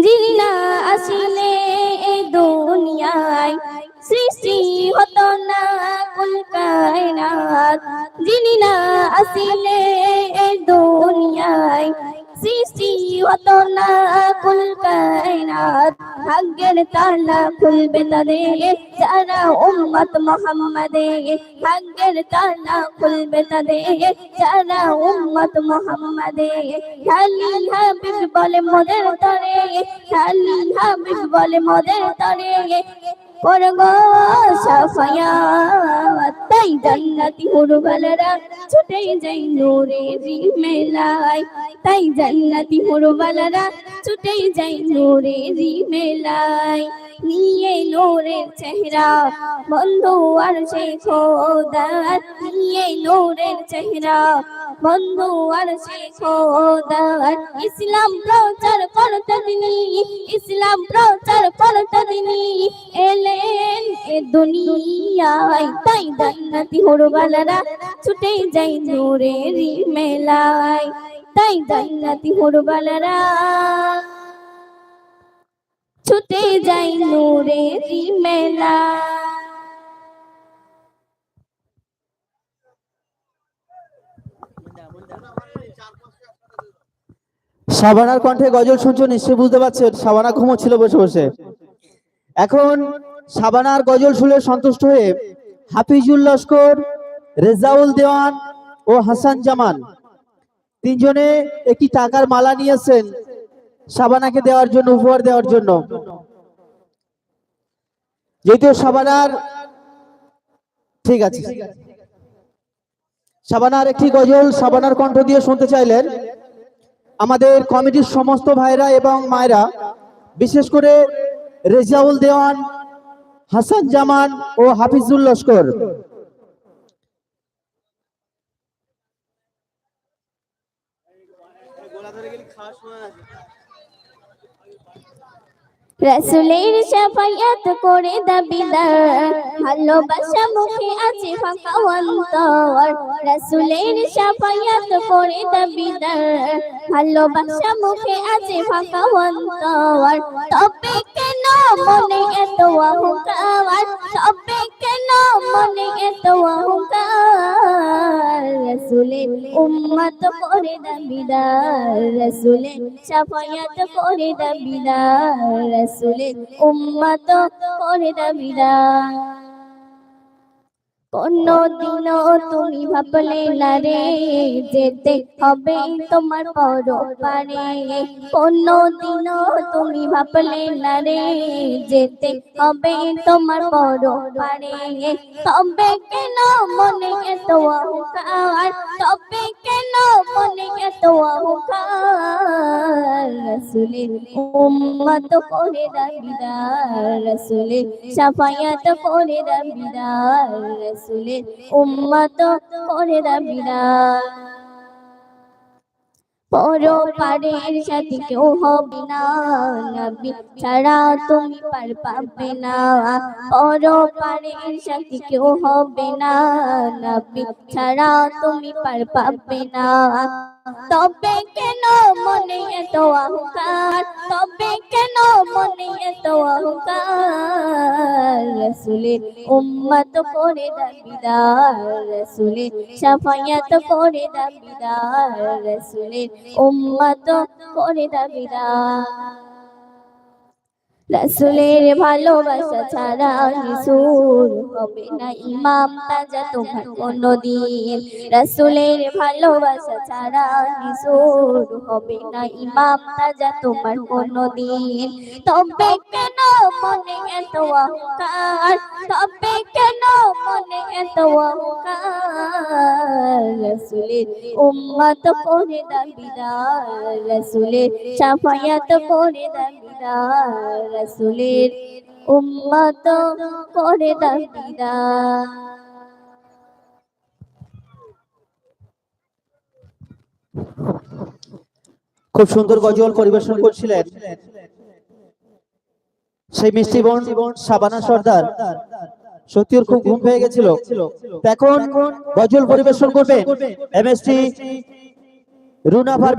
যিনি না আসিলে এই দুনিয়ায় সৃষ্টি হতো না কুল কায়নাত। যিনি না আসিলে এই দুনিয়ায় সৃষ্টি হতো না কুল কায়নাত। ভাগ্যের তালা খুলবে তাদের যারা উম্মত মুহাম্মাদের, ভাগ্যের তালা খুলবে তাদের যারা উম্মত মুহাম্মাদের। খালি হাবিব বলে মোদের তরে, খালি হাবিব বলে মোদের তরে করগো সাফায়াত। তাই জান্নাতি হুরবালারা ছুটে যায় নূরের মেলায়, তাই জান্নাতি হুরবালারা ছুটে যায় নূরের মেলায়। নিয়ে নূরের চেহারা বন্ধু আর সেই খোদার, নিয়ে নূরের চেহারা বন্ধু আর সেই খোদার। ইসলাম প্রচার করতে তিনি, ইসলাম প্রচার করতে তিনি এলেন এ দুনিয়ায়। তাই জান্নাতি হুরবালারা ছুটে যায় নূরের মেলায়, তাই জান্নাতি হুরবালারা ছুটে যায় নূরের মেলায়। শাবানার কণ্ঠে গজল শুনছো, নিশ্চয়ই বুঝতে পারছেন শাবানা ঘুমোচ্ছিল বসে বসে। এখন শাবানার গজল শুনে সন্তুষ্ট হয়ে হাফিজুল লস্কর, রেজাউল দেওয়ান ও হাসান জামান তিনজনে একটি টাকার মালা নিয়েছেন শাবানাকে দেওয়ার জন্য, উপহার দেওয়ার জন্য। যেহেতু শাবানার ঠিক আছে, শাবানার একটি গজল শাবানার কণ্ঠ দিয়ে শুনতে চাইলেন আমাদের কমিটির সমস্ত ভাইরা এবং মায়েরা, বিশেষ করে রেজাউল দেওয়ান, হাসান জামান ও হাফিজুল লস্কর। রাসূলের শাফায়াত করে দাবিদার, ভালোবাসা মুখে আছে ফাঁকা অন্তর। রাসূলের শাফায়াত করে দাবিদার, ভালোবাসা মুখে আছে ফাঁকা অন্তর। তবে কেন মনে এত অহংকার, তবে কেন মনে এত অহংকার। রাসূলের উম্মত করে দাবিদার, রাসূলের শাফায়াত করে দাবিদার, রাসূলের উম্মত করে দাবিদার। কোনদিনও তুমি ভাবলে না রে যেতে হবে তোমার পরপারে, কোনদিনও তুমি ভাবলে না রে যেতে হবে তোমার পরপারে। তবে কেন মনে এত অহংকার, তবে কেন মনে এত অহংকার। রাসূলের উম্মত করে দাবিদার, রাসূলের শাফায়াত করে দাবিদার, রাসূলের উম্মত করে দাবিদার। পরপারের সাথী কেউ হবে না, নবী ছাড়া তুমি পার পাবে না। পরপারের সাথী কেউ হবে না, নবী ছাড়া তুমি পার পাবে না। তবে কেন মনে এত অহংকার, তবে কেন মনে এত অহংকার। রাসূলের উম্মত করে দাবিদার, রাসূলের শাফায়াত করে দাবিদার, রাসূলের উম্মত করে দাবিদার। রাসূলের ভালোবাসা ছাড়া নিসুর হবে না ইমাম তাজা তোমার কোনদিন। রাসূলের ভালোবাসা ছাড়া নিসুর হবে না ইমাম তাজা তোমার কোনদিন। তবে কেন মনে এত অহংকার, তবে কেন মনে এত অহংকার। রাসূলের উম্মত করে দাবিদার, রাসূলের শাফায়াত করে দাবিদার, রাসূলের উম্মত করে দাবিদার। খুব সুন্দর গজল পরিবেশন করছিলেন সেই মিষ্টি বোন শাবানা সর্দার। সত্যি ওর খুব ঘুম পেয়ে গেছিল। এখন গজল পরিবেশন করবেন এমএসটি রুনা।